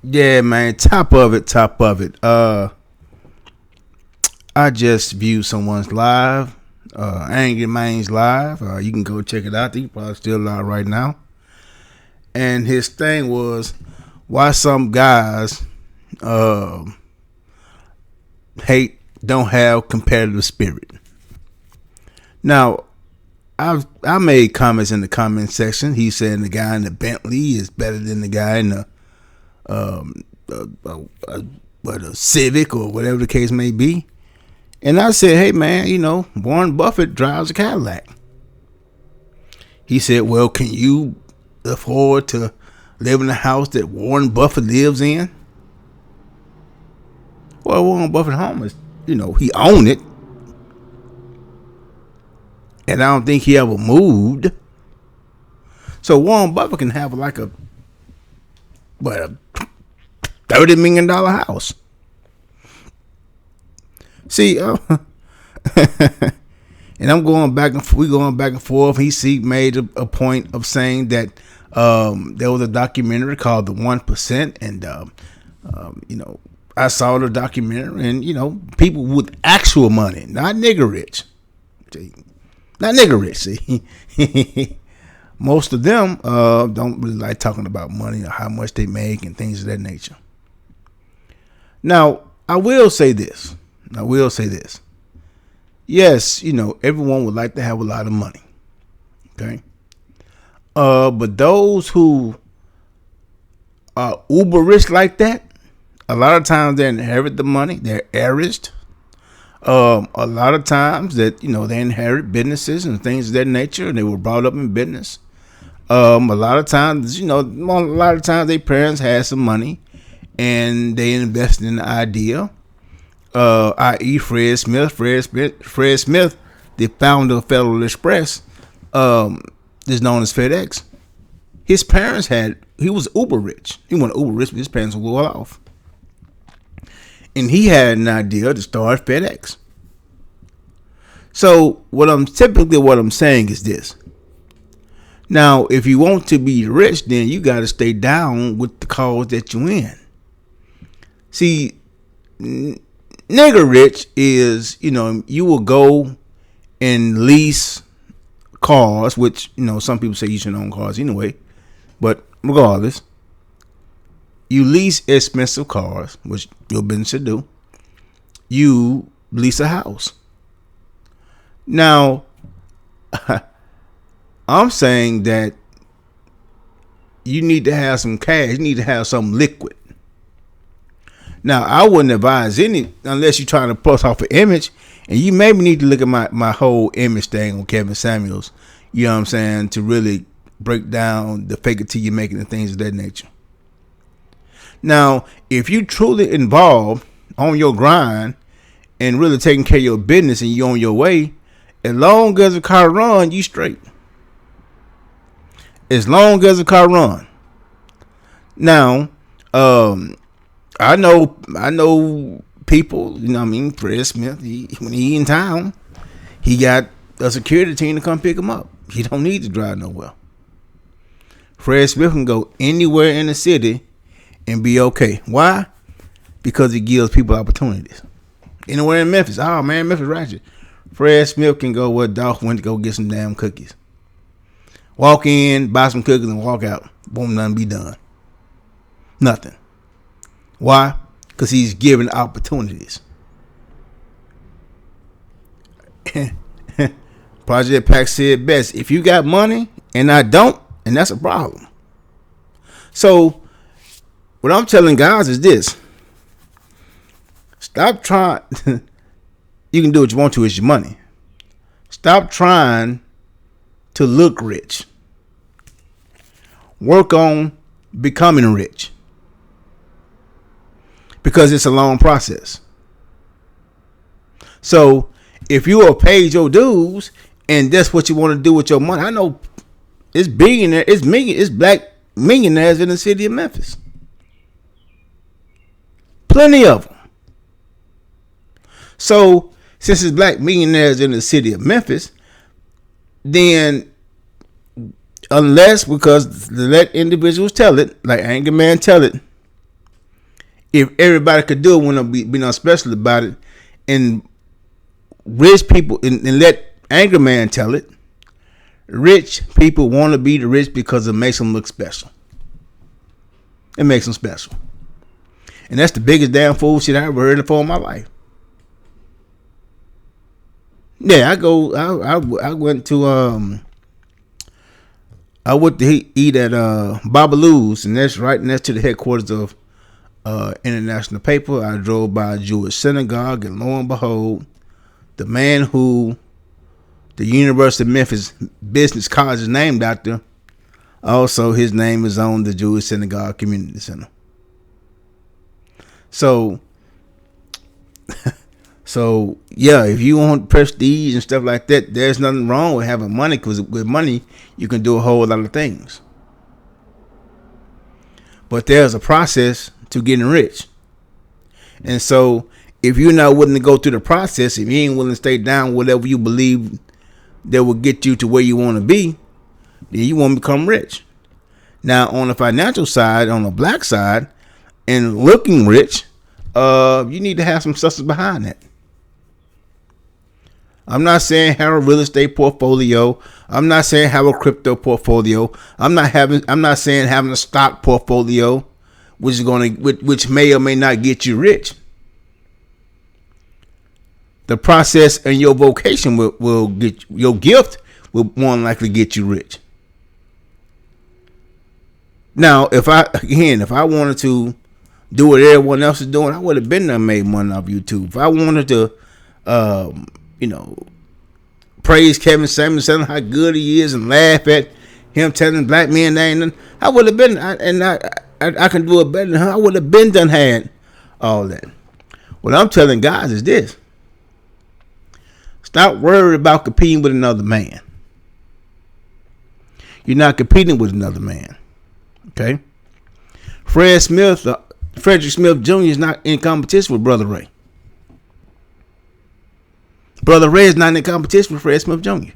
Yeah, man. Top of it. Top of it. I just viewed someone's live. Angry Man's live. You can go check it out. He's probably still live right now. And his thing was why some guys uh, don't have competitive spirit. Now, I made comments in the comment section. He said the guy in the Bentley is better than the guy in the um, a Civic or whatever the case may be. And I said, hey man, Warren Buffett drives a Cadillac. He said, well, can you afford to live in the house that Warren Buffett lives in? Well, Warren Buffett home is, he owned it. And I don't think he ever moved. So Warren Buffett can have like a $30 million house. See, and I'm going back and we going back and forth. He made a point of saying that there was a documentary called The 1%, and I saw the documentary, and people with actual money, not nigger rich. See, not nigger rich. See, most of them don't really like talking about money or how much they make and things of that nature. Now, I will say this. Yes, everyone would like to have a lot of money. Okay. But those who are uber rich like that, a lot of times they inherit the money. They're heiressed. A lot of times that, they inherit businesses and things of that nature, and they were brought up in business. A lot of times, their parents had some money and they invested in the idea. I.e. Fred Smith, the founder of Federal Express, is known as FedEx. His parents he was uber rich. He wasn't uber rich, but his parents were well off. And he had an idea to start FedEx. So what I'm saying is this. Now, if you want to be rich, then you got to stay down with the cause that you're in. See, nigger rich is, you will go and lease cars, which, some people say you should own cars anyway. But regardless, you lease expensive cars, which your business should do. You lease a house. Now, I'm saying that you need to have some cash. You need to have some liquid. Now, I wouldn't advise unless you're trying to plus off an image, and you maybe need to look at my whole image thing on Kevin Samuels, you know what I'm saying, to really break down the fake it till you make it and things of that nature. Now, if you truly involved on your grind and really taking care of your business and you on your way, as long as the car run, you straight. As long as the car run. Now, I know people, Fred Smith, when he in town, he got a security team to come pick him up. He don't need to drive nowhere. Fred Smith can go anywhere in the city and be okay. Why? Because it gives people opportunities. Anywhere in Memphis. Oh man, Memphis ratchet. Fred Smith can go where Dolph went to go get some damn cookies. Walk in, buy some cookies, and walk out. Boom, nothing be done. Nothing. Why? Because he's given opportunities. Project Pack said best, if you got money and I don't, and that's a problem. So, what I'm telling guys is this. Stop trying. You can do what you want to with your money. Stop trying to look rich. Work on becoming rich. Because it's a long process. So, if you are paid your dues and that's what you want to do with your money, I know it's black millionaires in the city of Memphis. Plenty of them. So, since it's black millionaires in the city of Memphis, then unless, because let individuals tell it, like Angry Man tell it, if everybody could do it, wouldn't be no special about it. And rich people, and let Angry Man tell it, rich people want to be the rich because it makes them look special. It makes them special. And that's the biggest damn fool shit I ever heard of in my life. Yeah, I went to eat at Babalu's, and that's right next to the headquarters of International Paper. I drove by a Jewish synagogue, and lo and behold, the man who the University of Memphis Business College is named after, also his name is on the Jewish Synagogue Community Center. So yeah, if you want prestige and stuff like that, there's nothing wrong with having money, because with money you can do a whole lot of things. But there's a process to getting rich. And so if you're not willing to go through the process, if you ain't willing to stay down whatever you believe that will get you to where you want to be, then you won't become rich. Now, on the financial side, on the black side, and looking rich, you need to have some substance behind that. I'm not saying have a real estate portfolio. I'm not saying have a crypto portfolio. I'm not saying having a stock portfolio, which may or may not get you rich. The process and your vocation will get your gift will more than likely get you rich. Now, if I wanted to do what everyone else is doing, I would have been there and made money off YouTube. If I wanted to, praise Kevin Samuels, telling how good he is, and laugh at him telling black men they ain't nothing, I would have been, I can do it better than him. I would have been done had all that. What I'm telling guys is this: stop worrying about competing with another man. You're not competing with another man. Okay? Frederick Smith Jr. is not in competition with Brother Ray. Brother Ray is not in competition with Fred Smith Jr.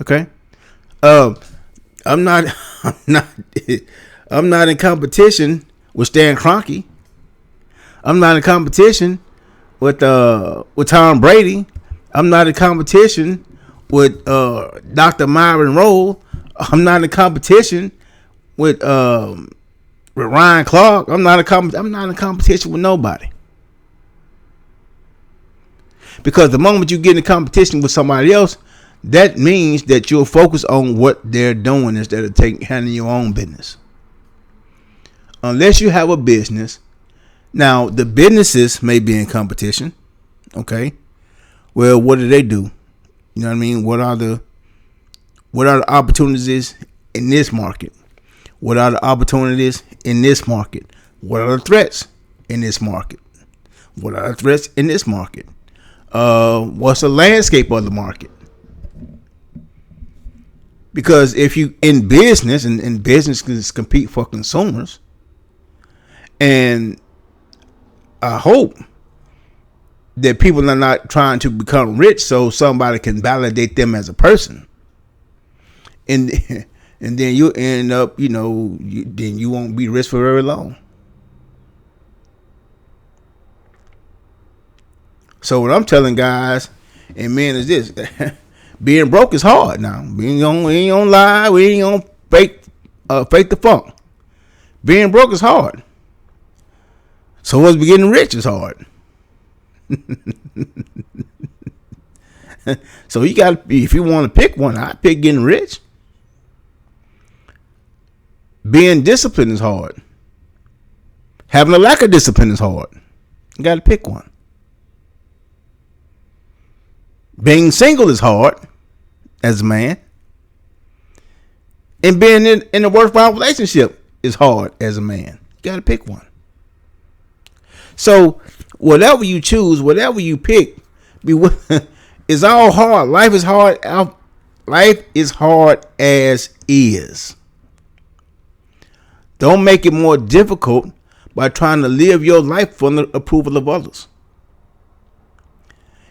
Okay? I'm not in competition with Stan Kroenke. I'm not in competition with Tom Brady. I'm not in competition with Dr. Myron Rolle. I'm not in competition with Ryan Clark. I'm not in competition with nobody. Because the moment you get in competition with somebody else, that means that you'll focus on what they're doing instead of handling your own business. Unless you have a business. Now, the businesses may be in competition. Okay. Well, what do they do? You know what I mean? What are the opportunities in this market? What are the opportunities in this market? What are the threats in this market? What are the threats in this market? What's the landscape of the market? Because if you in business, and business compete for consumers, and I hope that people are not trying to become rich so somebody can validate them as a person, and then you end up, then you won't be rich for very long. So what I'm telling guys and men is this: being broke is hard. Now we ain't gonna lie, we ain't gonna fake the funk. Being broke is hard. So what's getting rich is hard. So you got, if you want to pick one, I pick getting rich. Being disciplined is hard. Having a lack of discipline is hard. You got to pick one. Being single is hard as a man. And being in a worthwhile relationship is hard as a man. You got to pick one. So whatever you choose, whatever you pick, it's all hard. Life is hard. Life is hard as is. Don't make it more difficult by trying to live your life for the approval of others.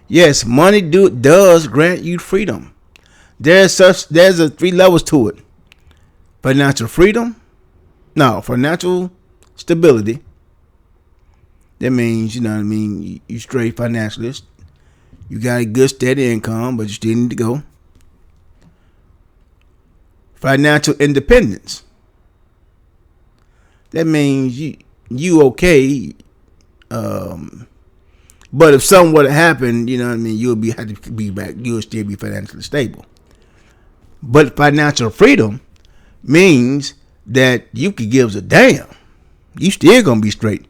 Yes, money does grant you freedom. There's 3 levels to it. Financial stability. That means, you know what I mean, you straight financially. You got a good steady income, but you still need to go. Financial independence. That means you okay. But if something were to happen, you know what I mean, have to be back. You'll still be financially stable. But financial freedom means that you could give a damn. You still gonna be straight.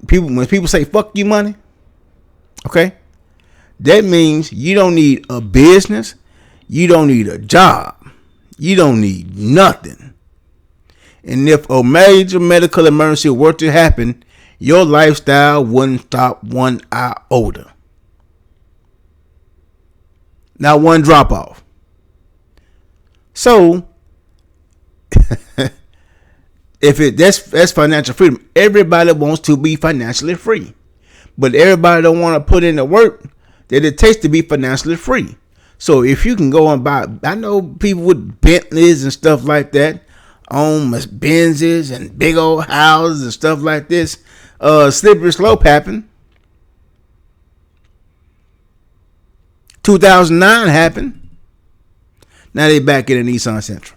When people say fuck you money, okay, that means you don't need a business, you don't need a job, you don't need nothing. And if a major medical emergency were to happen, your lifestyle wouldn't stop 1 iota. Not one drop off. So that's financial freedom. Everybody wants to be financially free, but everybody don't want to put in the work that it takes to be financially free. So if you can go and buy, I know people with Bentleys and stuff like that, own Benzes and big old houses and stuff like this. Slippery slope happened. 2009 happened. Now they back in a Nissan Sentra.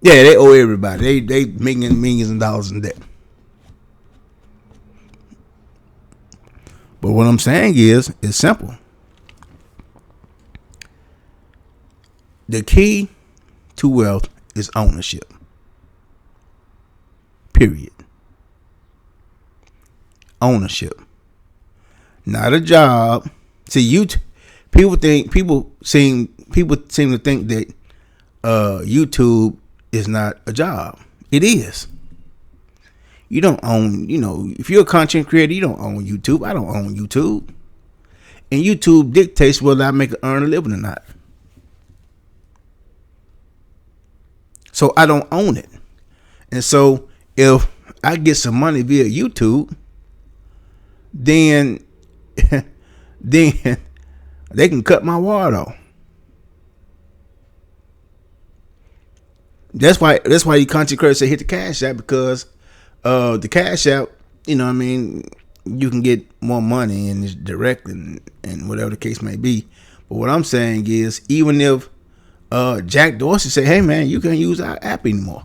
Yeah, they owe everybody. They making millions of dollars in debt. But what I'm saying is, it's simple. The key to wealth is ownership. Period. Ownership. Not a job. See, people seem to think that YouTube is not a job. It is. You don't own, if you're a content creator, you don't own YouTube. I don't own YouTube. And YouTube dictates whether I earn a living or not. So I don't own it. And so if I get some money via YouTube, then they can cut my water off. That's why you content creators say hit the Cash App, because the Cash App, you can get more money and it's direct and whatever the case may be. But what I'm saying is, even if Jack Dorsey say, hey man, you can't use our app anymore,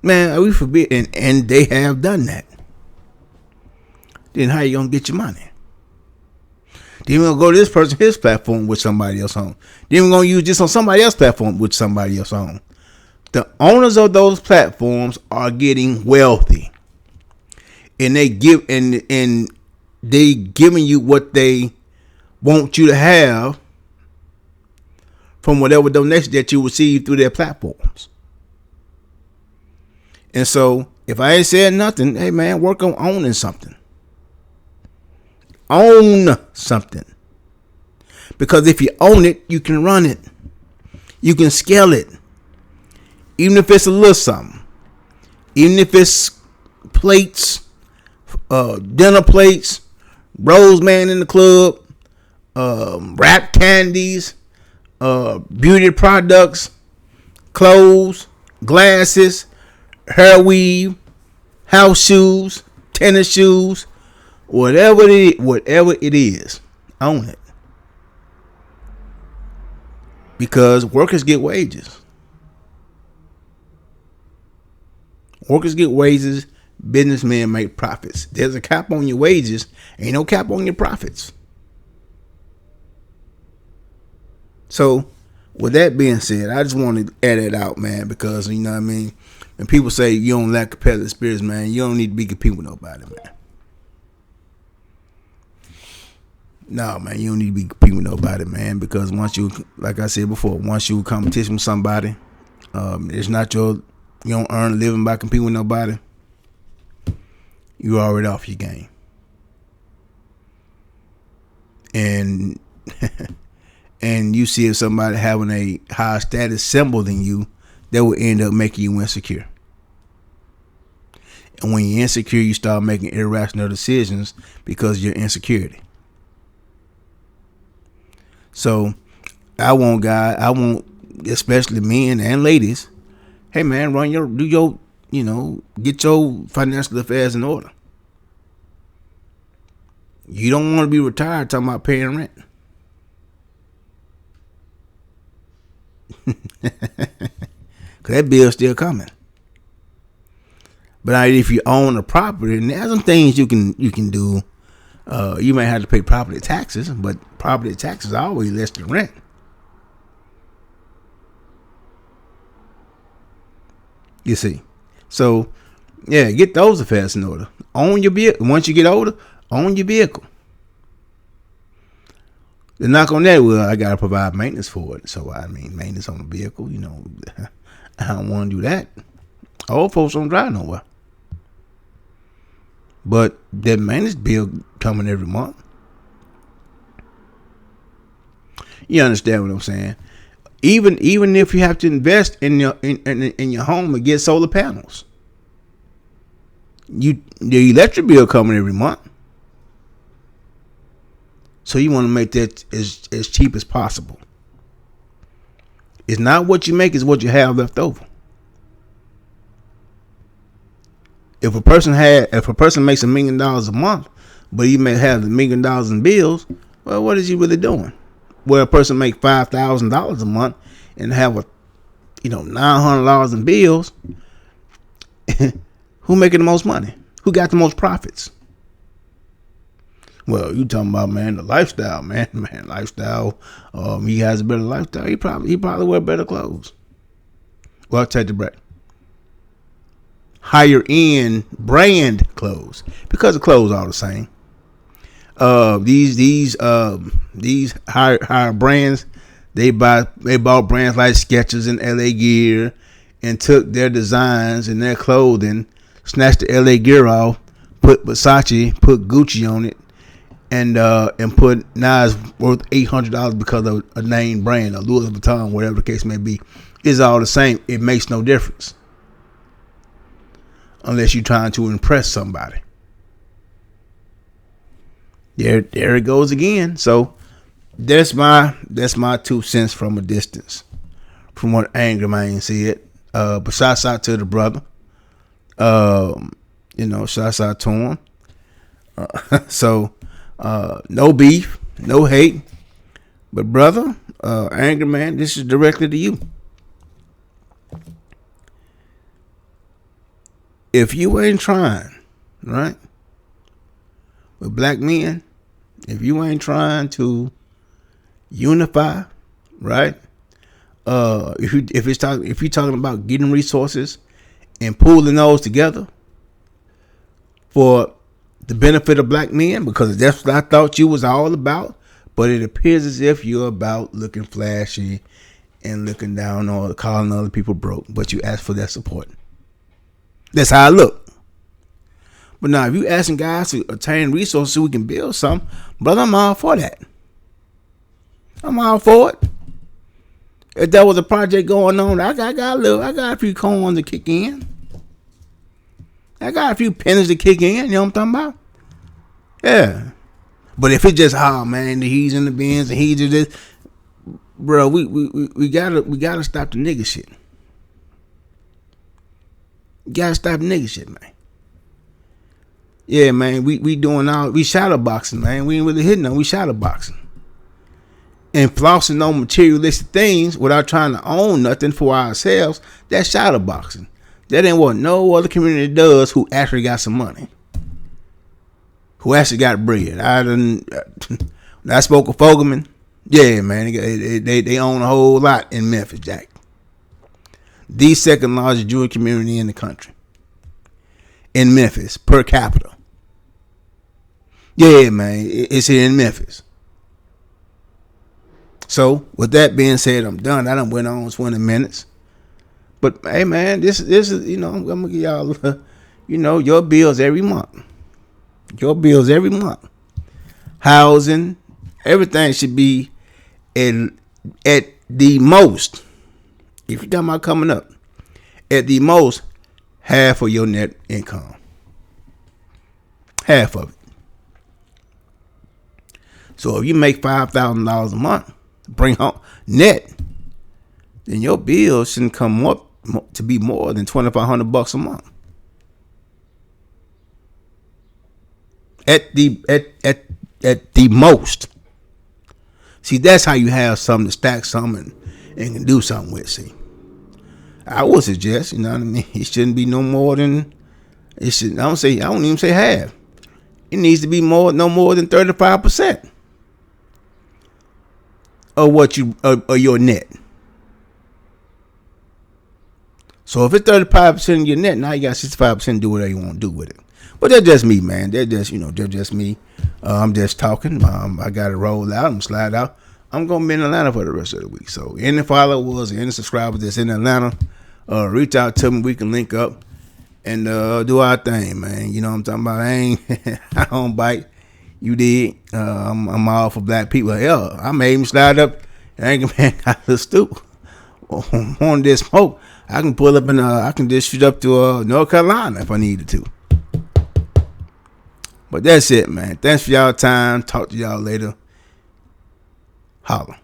man, we forbid, and they have done that, then how you gonna get your money? Then we're gonna go to this person, his platform with somebody else on. Then we're gonna use this on somebody else's platform with somebody else on. The owners of those platforms are getting wealthy, and they giving you what they want you to have from whatever donation that you receive through their platforms. And so, if I ain't said nothing, hey man, work on owning something. Own something. Because if you own it, you can run it. You can scale it. Even if it's a little something. Even if it's plates, dinner plates, Roseman in the club, wrapped candies, beauty products, clothes, glasses, hair weave, house shoes, tennis shoes, whatever it is, own it. Because workers get wages. Workers get wages, businessmen make profits. There's a cap on your wages, ain't no cap on your profits. So, with that being said, I just want to add it out, man, because, you know what I mean? When people say you don't lack competitive spirits, man, you don't need to be competing with nobody, man. No, man, you don't need to be competing with nobody, man, because once you, like I said before, once you competition with somebody, it's not you don't earn a living by competing with nobody, you're already off your game. And and you see if somebody having a higher status symbol than you, that will end up making you insecure. And when you're insecure, you start making irrational decisions because of your insecurity. So I want especially men and ladies, hey man, get your financial affairs in order. You don't want to be retired talking about paying rent. Cause that bill's still coming. But if you own a property, and there's some things you can do. You may have to pay property taxes, but property taxes are always less than rent. You see, so yeah, get those affairs in order. Own your vehicle. Once you get older, own your vehicle. The knock on that, well, I gotta provide maintenance for it. So maintenance on the vehicle. I don't want to do that. Old folks don't drive nowhere. But that maintenance bill coming every month. You understand what I'm saying? Even if you have to invest in your home and get solar panels, the electric bill coming every month. So you want to make that as cheap as possible. It's not what you make, it's what you have left over. If a person makes $1 million a month, but he may have $1 million in bills, well, what is he really doing? Where a person make $5,000 a month and have $900 in bills, who making the most money? Who got the most profits? Well, you talking about, man, the lifestyle, man, lifestyle. He has a better lifestyle. He probably wear better clothes. Well, I'll take the break. Higher end brand clothes, because the clothes are the same. These higher brands, they bought brands like Skechers and LA Gear, and took their designs and their clothing, snatched the LA Gear off, put Versace, put Gucci on it, and put, now it's worth $800 because of a name brand, a Louis Vuitton, whatever the case may be. It's all the same. It makes no difference. Unless you're trying to impress somebody. There it goes again. So that's my 2 cents from a distance, from what Angry Man said. But shouts out to the brother. Shouts out to him. So no beef, no hate. But brother, Angry Man, this is directly to you. If you ain't trying, right, with black men, if you ain't trying to unify, right, if you're talking about getting resources and pooling those together for the benefit of black men, because that's what I thought you was all about, but it appears as if you're about looking flashy and looking down or calling other people broke, but you ask for their support. That's how I look. But now, if you asking guys to attain resources so we can build something, brother, I'm all for that. I'm all for it. If there was a project going on, I got a few coins to kick in. I got a few pennies to kick in. You know what I'm talking about? Yeah. But if it's just, oh man, he's in the bins and he's just this, bro, we gotta stop the nigga shit. Gotta stop nigga shit, man. Yeah, man, we shadow boxing, man. We ain't really hitting them. We shadow boxing. And flossing on materialistic things without trying to own nothing for ourselves, that's shadow boxing. That ain't what no other community does who actually got some money. Who actually got bread. I spoke with Fogelman. Yeah, man, they own a whole lot in Memphis, Jack. The second largest Jewish community in the country. In Memphis, per capita. Yeah, man, it's here in Memphis. So, with that being said, I'm done. I done went on 20 minutes. But, hey, man, this is, I'm going to give y'all, your bills every month. Your bills every month. Housing, everything should be at the most, if you're talking about coming up, at the most, half of your net income. Half of it. So if you make $5,000 a month, bring home net, then your bill shouldn't come up to be more than $2,500 a month. At the most. See, that's how you have something to stack something and can do something with. See, I would suggest, you know what I mean, it shouldn't be no more than it should. I don't even say half. It needs to be no more than 35% of what of your net. So if it's 35% of your net, now you got 65% to do whatever you want to do with it. But that's just me, man. That's just me. I'm just talking. I got to roll out. I'm slide out. I'm gonna be in Atlanta for the rest of the week. So any followers, any subscribers that's in Atlanta, reach out to me. We can link up and do our thing, man. You know what I'm talking about? I don't bite. You did. I'm all for black people. Hell, I made him slide up. Angry man got the stoop on this smoke. I can pull up and I can just shoot up to North Carolina if I needed to. But that's it, man. Thanks for y'all time. Talk to y'all later. Holla.